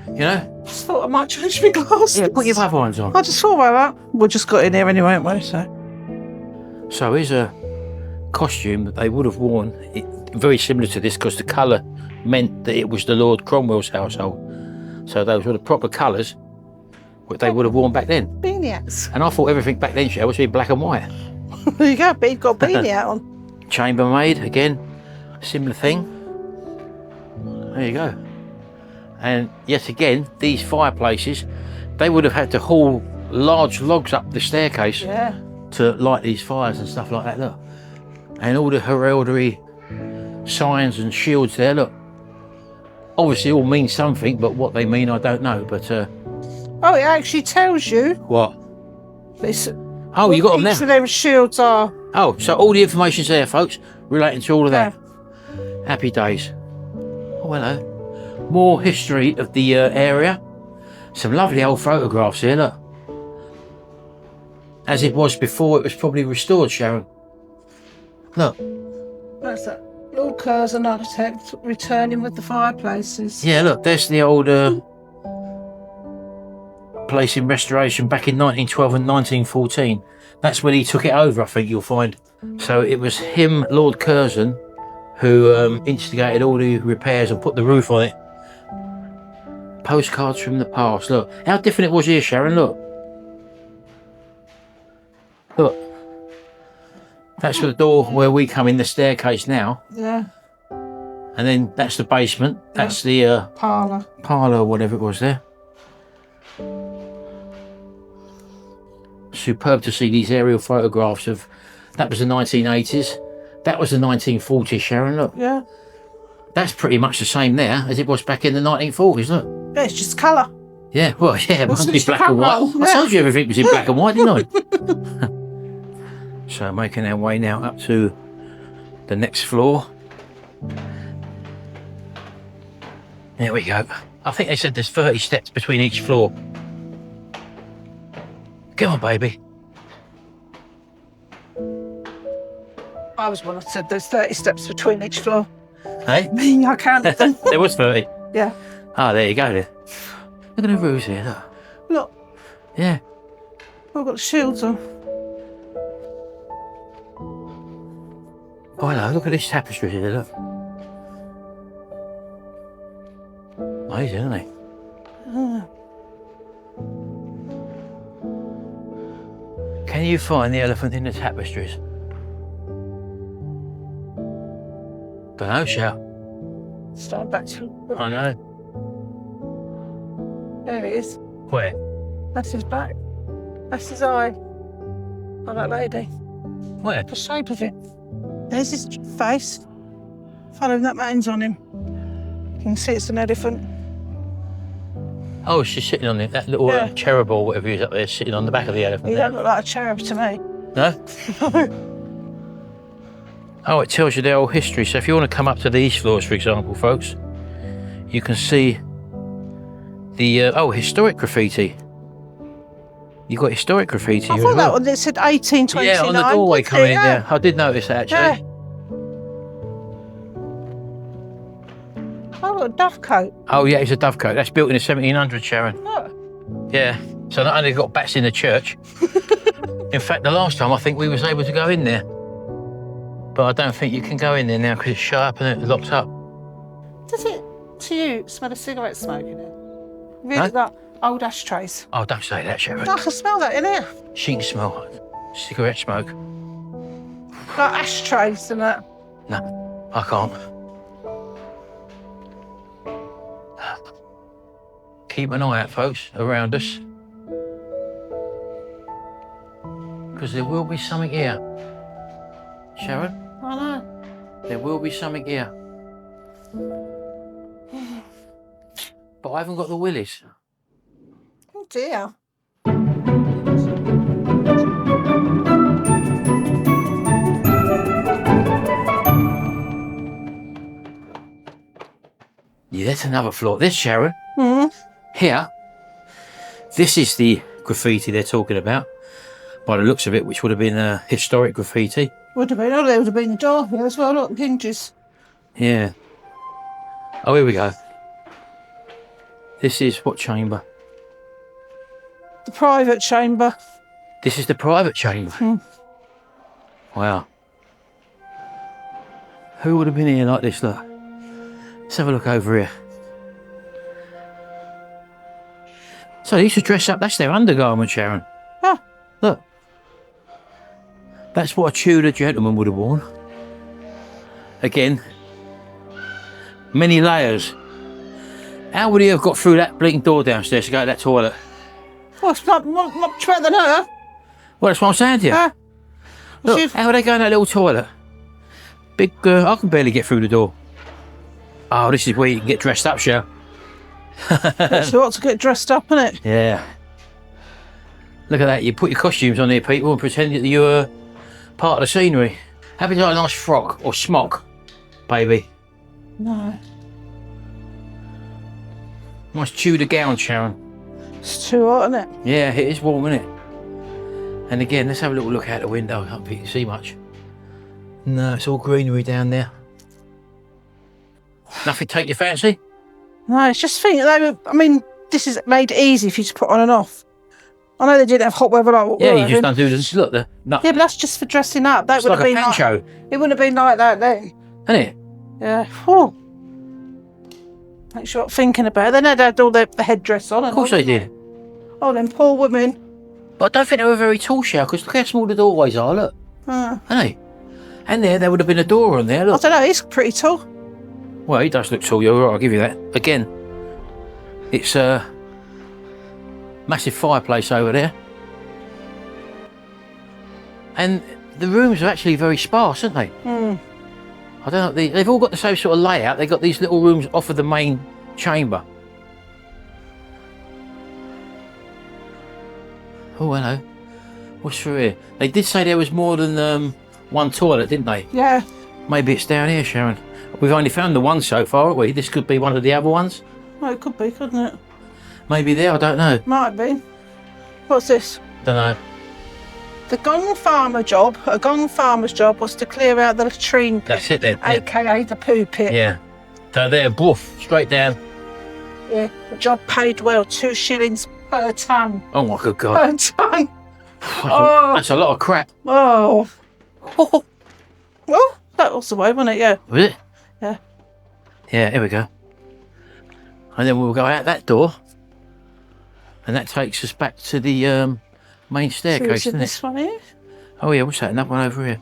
You know? Just thought I might change my glasses. Yeah, put your other ones on. I just thought about that. We just got in here anyway, haven't we? So here's a costume that they would have worn, very similar to this, because the colour meant that it was the Lord Cromwell's household. So those were the proper colours what they would have worn back then. Beanie hats. And I thought everything back then, Shell, was in black and white. There you go, but you've got a beanie hat on. Chambermaid, again, similar thing. There you go. And yet again, these fireplaces, they would have had to haul large logs up the staircase to light these fires and stuff like that, look. And all the heraldry signs and shields there, look. Obviously all mean something, but what they mean I don't know, but oh, it actually tells you what? This. Oh, you got them there? Each of them shields are. Oh, so all the information's there, folks, relating to all of that. Happy days. Oh, hello. More history of the area. Some lovely old photographs here, look. As it was before it was probably restored, Sharon. Look. That's that. Lord Curzon, architect, returning with the fireplaces. Yeah, look, there's the old place in restoration back in 1912 and 1914. That's when he took it over, I think you'll find. So it was him, Lord Curzon, who instigated all the repairs and put the roof on it. Postcards from the past, look. How different it was here, Sharon, look. Look. That's the door where we come in the staircase now. Yeah. And then that's the basement. That's the parlour. Parlour, whatever it was there. Superb to see these aerial photographs of, that was the 1980s. That was the 1940s, Sharon, look. Yeah. That's pretty much the same there as it was back in the 1940s, look. Yeah, it's just colour. Yeah, well, yeah, it must be black and white. I told you everything was in black and white, didn't I? So making our way now up to the next floor. There we go. I think they said there's 30 steps between each floor. Come on, baby. I was one that said there's 30 steps between each floor. Hey? Me, I counted them. There was 30. Yeah. Oh, there you go then. Look at the roofs here, look. Look, Yeah. I've got the shields on. Oh, hello, look at this tapestry here, look. Amazing, isn't it? Can you find the elephant in the tapestries? Don't know, Shell. Stand back to. I know. There it is. Where? That's his back. That's his eye. Oh, that lady. Where? The shape of it. There's his face. Following that man's on him. You can see it's an elephant. Oh, she's sitting on it. That little cherub or whatever he is up there, sitting on the back of the elephant. He there. don't look like a cherub to me. No? Oh, it tells you their whole history. So if you want to come up to these floors, for example, folks, you can see the historic graffiti. You've got historic graffiti I here thought as that well. one, it said 1829. Yeah, on the doorway didn't coming it? in there. I did notice that actually. Yeah. Oh, look, a dovecote. Oh yeah, it's a dovecote. That's built in the 1700s, Sharon. Look. Yeah. So not only got bats in the church. In fact, the last time I think we was able to go in there. But I don't think you can go in there now because it's shut up and it's locked up. Does it, to you, smell of cigarette smoke in it? Really, Huh? that old ashtrays. Oh, don't say that, Sharon. I can smell that in here. She can smell cigarette smoke. Like ashtrays and that. No, I can't. Keep an eye out, folks, around us. Because there will be something here. Sharon, I know. there will be something here. But I haven't got the willies. Oh dear. Yeah, that's another floor. This, Sharon, Hmm. here, this is the graffiti they're talking about. By the looks of it, which would have been historic graffiti. Would have been. Oh, there would have been a door here as well. Look, hinges. Yeah. Oh, here we go. This is what chamber? The private chamber. This is the private chamber. Hmm. Wow. Who would have been here like this, look? Let's have a look over here. So they used to dress up, that's their undergarment, Sharon. Ah. Look. That's what a Tudor gentleman would have worn. Again, many layers. How would he have got through that blinking door downstairs to go to that toilet? Well, it's not much better than her. Well, that's what I'm saying to you. Ah. Look, She's- how would they go in that little toilet? Big, I can barely get through the door. Oh, this is where you can get dressed up, Shell. She ought to get dressed up, innit? Yeah. Look at that. You put your costumes on there, people, and pretend that you're part of the scenery. Have you got a nice frock or smock, baby? No. Nice Tudor gown, Sharon. It's too hot, isn't it? Yeah, it is warm, isn't it? And again, let's have a little look out the window. I don't think you can see much. No, it's all greenery down there. Nothing take your fancy? No, it's just thinking they were. I mean, this is made easy for you to put on and off. I know they didn't have hot weather like what Yeah, we're you just having. don't do this. Look, no, Yeah, but that's just for dressing up. That it's would like have a been pancho, like. It wouldn't have been like that then. isn't it? Yeah. Whew. Makes you up thinking about it. Then they'd had all the headdress on. Of course they did. Oh, them poor women. But I don't think they were very tall, Shell, because look how small the doorways are, look. I Hey, and there would have been a door on there, look. don't know. He's pretty tall. Well, he does look tall, you're right, I'll give you that. Again, it's a massive fireplace over there. And the rooms are actually very sparse, aren't they? Hmm. I don't know, they've all got the same sort of layout. They've got these little rooms off of the main chamber. Oh, hello. What's through here? They did say there was more than one toilet, didn't they? Yeah. Maybe it's down here, Sharon. We've only found the one so far, haven't we? This could be one of the other ones. Oh, it could be, couldn't it? Maybe there, I don't know. Might be. What's this? Don't know. A gong farmer's job was to clear out the latrine pit, That's it then. Yeah. aka the poo pit. Yeah. So there, woof, straight down. Yeah, the job paid well, 2 shillings per tonne. Oh my good God. Per tonne. Oh. That's a lot of crap. Oh. Well, that was the way, wasn't it? Yeah. Was it? Yeah. Yeah, here we go. And then we'll go out that door. And that takes us back to the main staircase, So doesn't this it? one here? Oh yeah, what's that? Another one over here.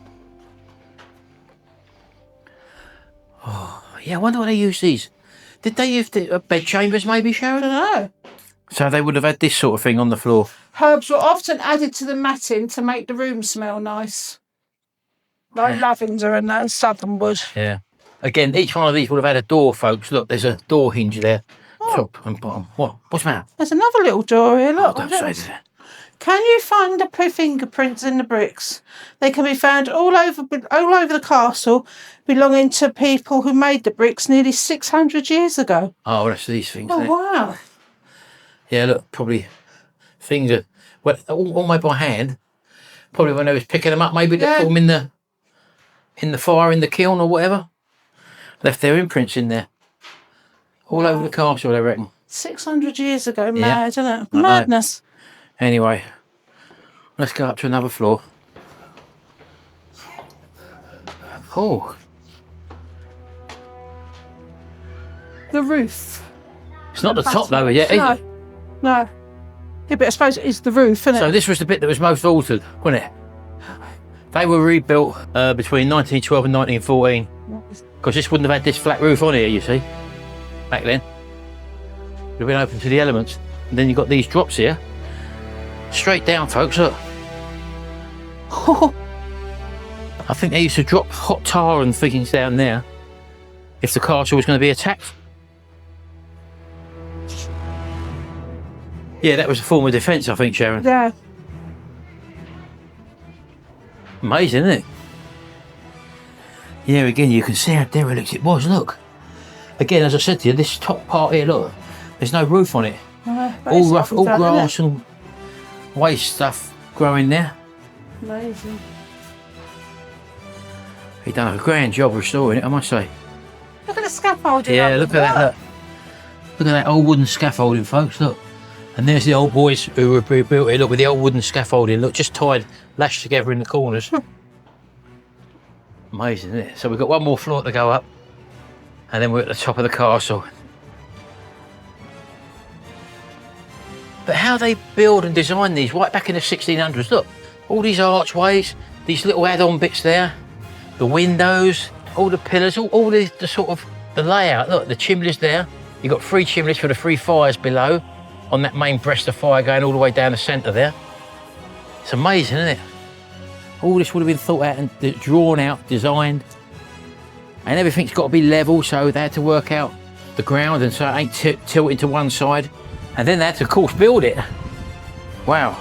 Oh, yeah, I wonder why they use these. Did they use the bed chambers maybe, I Sharon? don't know. So they would have had this sort of thing on the floor. Herbs were often added to the matting to make the room smell nice. Like lavender and that, and southernwood. Yeah. Again, each one of these would have had a door, folks. Look, there's a door hinge there. Oh. Top and bottom. What? What's the matter? There's another little door here, look. Don't say that. Can you find the fingerprints in the bricks? They can be found all over the castle, belonging to people who made the bricks nearly 600 years ago. Oh, that's these things. Oh, isn't it? wow. Yeah, look, probably things that, well, all made by hand. Probably when they was picking them up, maybe they put them in the fire, in the kiln or whatever. Left their imprints in there. All over the castle, I reckon. 600 years ago, mad, Yeah. isn't it? I know. Madness. Anyway, let's go up to another floor. Oh, The roof. it's not the top though yet, is No. it? No. Yeah, but I suppose it is the roof, isn't So it? this was the bit that was most altered, wasn't it? They were rebuilt between 1912 and 1914 because this wouldn't have had this flat roof on here, you see, back then. It would have been open to the elements. And then you've got these drops here. Straight down, folks, look. I think they used to drop hot tar and things down there if the castle was going to be attacked. Yeah, that was a form of defence, I think, Sharon. Yeah. Amazing, isn't it? Yeah, again, you can see how derelict it was, look. Again, as I said to you, this top part here, look, there's no roof on it. All rough, all grass and waste stuff growing there. Amazing. He done a grand job restoring it, I must say. Look at the scaffolding. Yeah, look at that, look. Look at that old wooden scaffolding, folks, look. And there's the old boys who rebuilt it, look, with the old wooden scaffolding, look, just tied, lashed together in the corners. Amazing, isn't it? So we've got one more floor to go up, and then we're at the top of the castle. But how they build and design these right back in the 1600s, look, all these archways, these little add-on bits there, the windows, all the pillars, all the sort of, the layout, look, the chimneys there. You've got 3 chimneys for the 3 fires below, on that main breast of fire going all the way down the centre there. It's amazing, isn't it? All this would have been thought out and drawn out, designed, and everything's got to be level, so they had to work out the ground and so it ain't tilting to one side, and then they had to, of course, build it. Wow.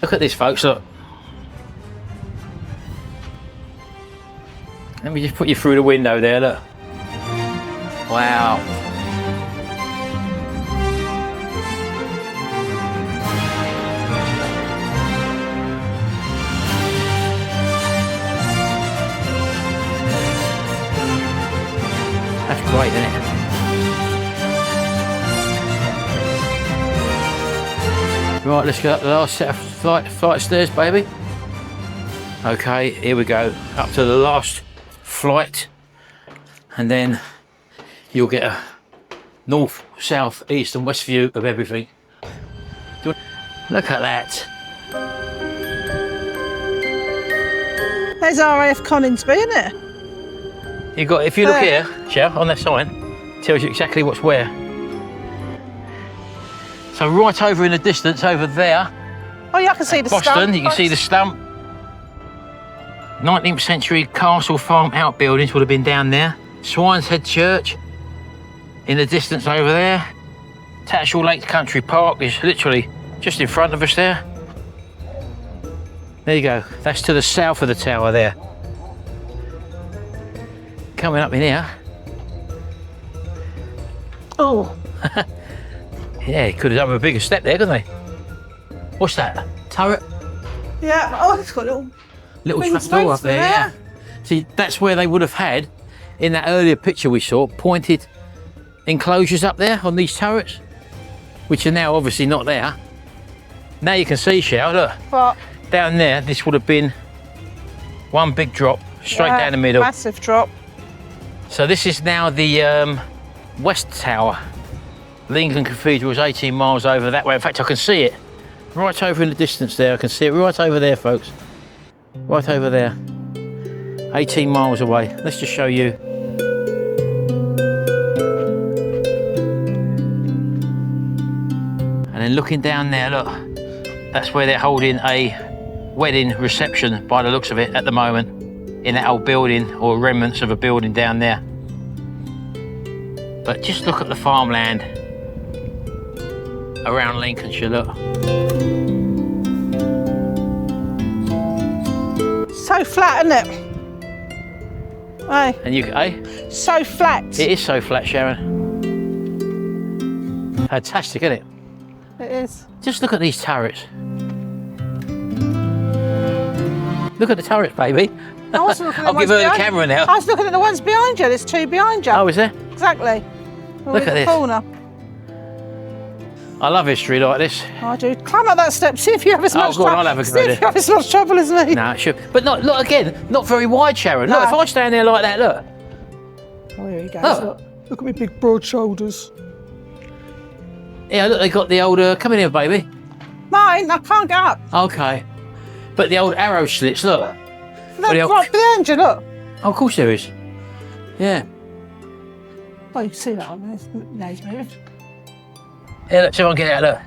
Look at this, folks, look. Let me just put you through the window there, look. Wow. That's great, isn't it? Right, let's go up the last set of flight of stairs, baby. Okay, here we go. Up to the last flight. And then you'll get a north, south, east and west view of everything. Look at that. There's RAF Coningsby, isn't it? You got, if you look here, Cheryl, on that sign, tells you exactly what's where. So right over in the distance, over there, Oh, yeah, I can see the Boston, stump. you can see the stump. 19th century castle farm outbuildings would have been down there. Swine's Head Church in the distance over there. Tattershall Lake Country Park is literally just in front of us there. There you go, that's to the south of the tower there. coming up in here. Oh, Yeah, could have done with a bigger step there, couldn't they? What's that? Turret? yeah. Oh, it's got a Little things trapdoor up moving there, yeah. See, that's where they would have had, in that earlier picture we saw, pointed enclosures up there on these turrets, which are now obviously not there. Now you can see, Shell, look, But down there, this would have been one big drop, straight down the middle. Massive drop. So this is now the West Tower. Lincoln Cathedral is 18 miles over that way. In fact, I can see it right over in the distance there. I can see it right over there, folks. Right over there. 18 miles away. Let's just show you. And then looking down there, look, that's where they're holding a wedding reception by the looks of it at the moment, in that old building or remnants of a building down there. But just look at the farmland around Lincolnshire, look. So flat, isn't it? Hey, And you, eh? so flat. It is so flat, Sharon. Fantastic, isn't it? It is. Just look at these turrets. Look at the turrets, baby. I was looking at I'll the give ones her the behind- camera now. I was looking at the ones behind you. There's two behind you. Oh, is there? Exactly. Look at in the this. corner. I love history like this. I do. Climb up that step. See if you have as much go on, trouble. I'll have a See go if there. you have as much trouble as me. No, it should. But not, look again, not very wide, Sharon. Look, No. if I stand there like that, look. Oh, here he goes. Oh. Look. Look at me big broad shoulders. Yeah, look, they got the old, come in here, baby. Mine, I can't get up. Okay. But the old arrow slits, look. Look, the old- right behind you, look. Oh, of course there is. Yeah. Oh, you can see that one. Now he's moved. Yeah, look, see if I can get out, look.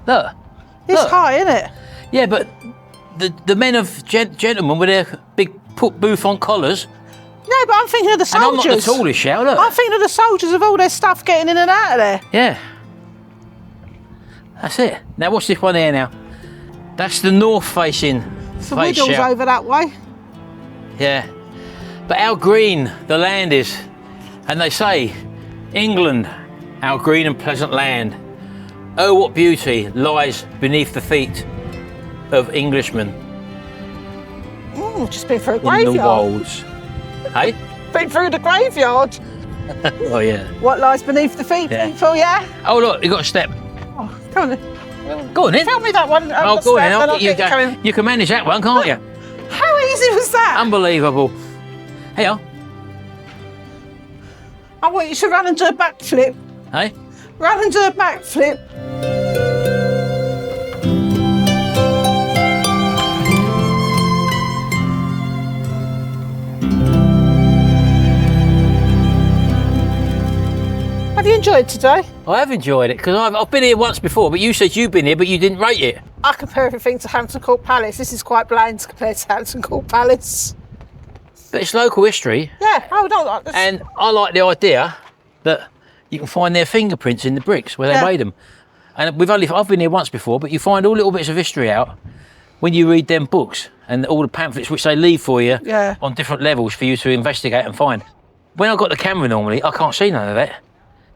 Look. It's Look. high, isn't it? Yeah, but the men of gentlemen with their big bouffant collars, No, but I'm thinking of the and I'm not soldiers. the tallest, Shell, look. I'm thinking of the soldiers of all their stuff getting in and out of there. Yeah. That's it. Now, what's this one here now? That's the north facing The face, Widdles Shell. over that way. Yeah. But how green the land is. And they say, England, our green and pleasant land. Oh, what beauty lies beneath the feet of Englishmen We've just been through a in the graveyard. wolds. Hey? Been through the graveyard. Oh, yeah. What lies beneath the feet, Yeah. people, yeah? Oh, look, you got a step. Oh, come on. Go on then. Tell me that one. Oh, go on then. I'll I'll get you, get going. you can manage that one, can't you? How easy was that? Unbelievable. Here. I want you to run and do a backflip. Hey? Run and do a backflip. Have you enjoyed today? I have enjoyed it because I've been here once before, but you said you've been here, but you didn't rate it. I compare everything to Hampton Court Palace. This is quite bland compared to Hampton Court Palace. But it's local history, Yeah, I don't like this. and I like the idea that you can find their fingerprints in the bricks where they Yeah. made them. And I've been here once before, but you find all little bits of history out when you read them books and all the pamphlets which they leave for you Yeah. on different levels for you to investigate and find. When I've got the camera normally, I can't see none of that.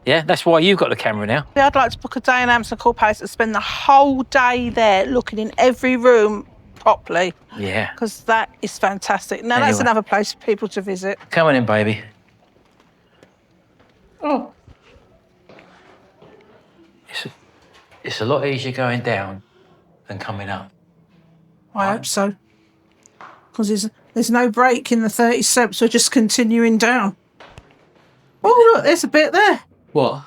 Yeah, that's why you've got the camera now. I'd like to book a day in Hampton Court Palace and spend the whole day there looking in every room properly, Yeah. because that is fantastic. Now, that's Anyway. another place for people to visit. Come on in, baby. Oh, It's a lot easier going down than coming up. I hope so. Because there's no break in the 30 steps, we're just continuing down. Oh, look, there's a bit there. What?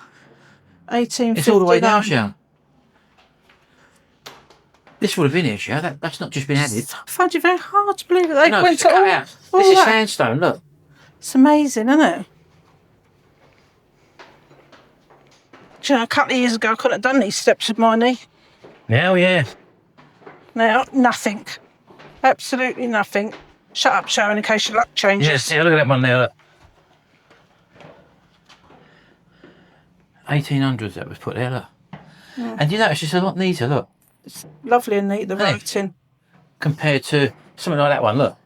1859. It's all the way down, Sharon. This would have been here, Sharon. That's not just been added. I find it very hard to believe that they No, went it's to cut all, out. all This is that. sandstone, look. It's amazing, isn't it? Do you know, a couple of years ago, I couldn't have done these steps with my knee. Now, yeah. Now, nothing. Absolutely nothing. Shut up, Sharon, in case your luck changes. Yes, yeah, look at that one there, look. 1800s that was put there, look. Yeah. And you notice it's a lot neater, look, It's lovely and neat, the Hey. writing. compared to something like that one, look.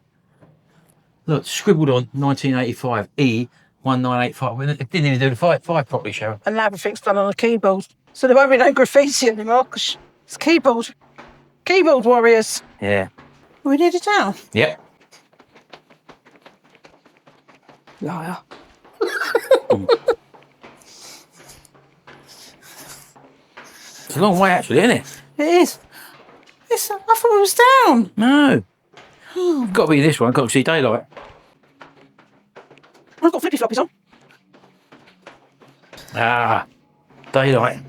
Look, scribbled on 1985 E1985. Well, it didn't even do the five properly, Sharon. And now everything's done on a keyboard. So there won't be no graffiti anymore because it's keyboard. Keyboard warriors. Yeah. We need it down. Yep. Liar. It's a long way, actually, isn't it? It is. I thought it was down. No. Got to be this one. Got to see daylight. I've got flippy floppies on. Ah, daylight.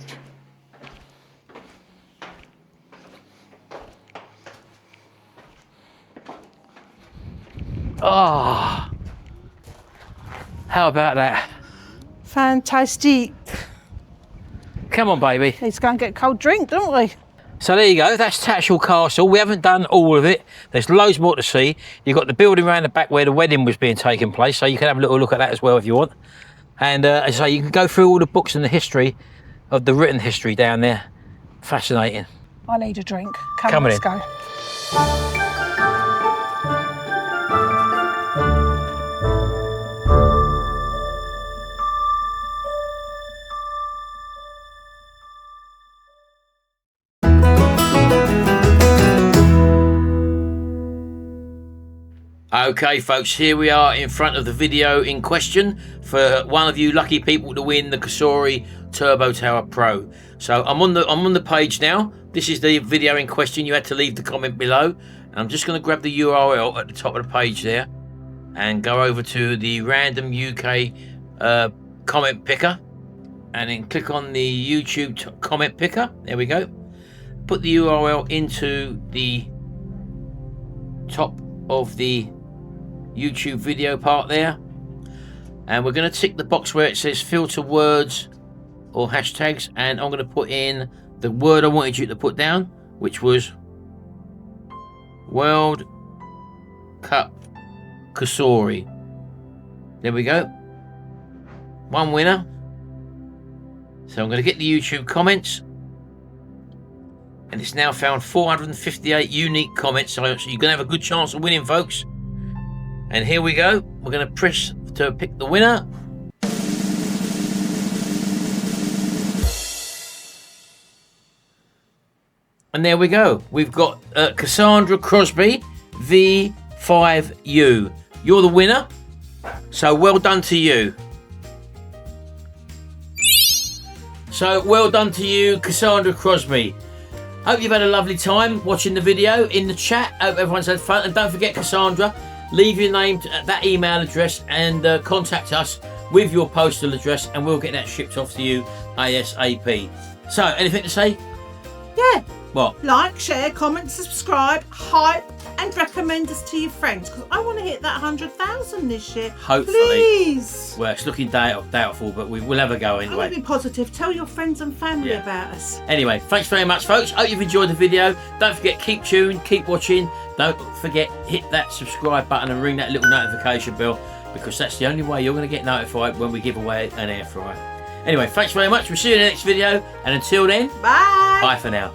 Oh, how about that? Fantastic. Come on, baby. Let's go and get a cold drink, don't we? So there you go, that's Tattersall Castle. We haven't done all of it. There's loads more to see. You've got the building around the back where the wedding was being taken place, so you can have a little look at that as well if you want. And as I say, you can go through all the books and the history of the written history down there. Fascinating. I need a drink. Come on let's in. go. Okay folks, here we are in front of the video in question for one of you lucky people to win the Cosori Turbo Tower Pro. So I'm on the page now. This is the video in question. You had to leave the comment below. And I'm just going to grab the URL at the top of the page there and go over to the random UK comment picker and then click on the YouTube comment picker. There we go. Put the URL into the top of the YouTube video part there, and we're going to tick the box where it says filter words or hashtags, and I'm going to put in the word I wanted you to put down, which was World Cup Cosori. There we go, one winner. So I'm going to get the YouTube comments, and it's now found 458 unique comments, so you're going to have a good chance of winning, folks. And here we go. We're going to press to pick the winner. And there we go. We've got Cassandra Crosby, V5U. You're the winner. So well done to you. So well done to you, Cassandra Crosby. Hope you've had a lovely time watching the video. In the chat, hope everyone's had fun. And don't forget, Cassandra, leave your name at that email address and contact us with your postal address, and we'll get that shipped off to you ASAP. So, anything to say? Yeah. What? Like, share, comment, subscribe, hype, and recommend us to your friends, because I want to hit that 100,000 this year. Hopefully. Please. Well, it's looking doubtful, but we'll have a go I want anyway. to be positive. Tell your friends and family about us. Anyway, thanks very much, folks. Hope you've enjoyed the video. Don't forget, keep tuned, keep watching. Don't forget, hit that subscribe button and ring that little notification bell, because that's the only way you're going to get notified when we give away an air fryer. Anyway, thanks very much. We'll see you in the next video, and until then, Bye. bye for now.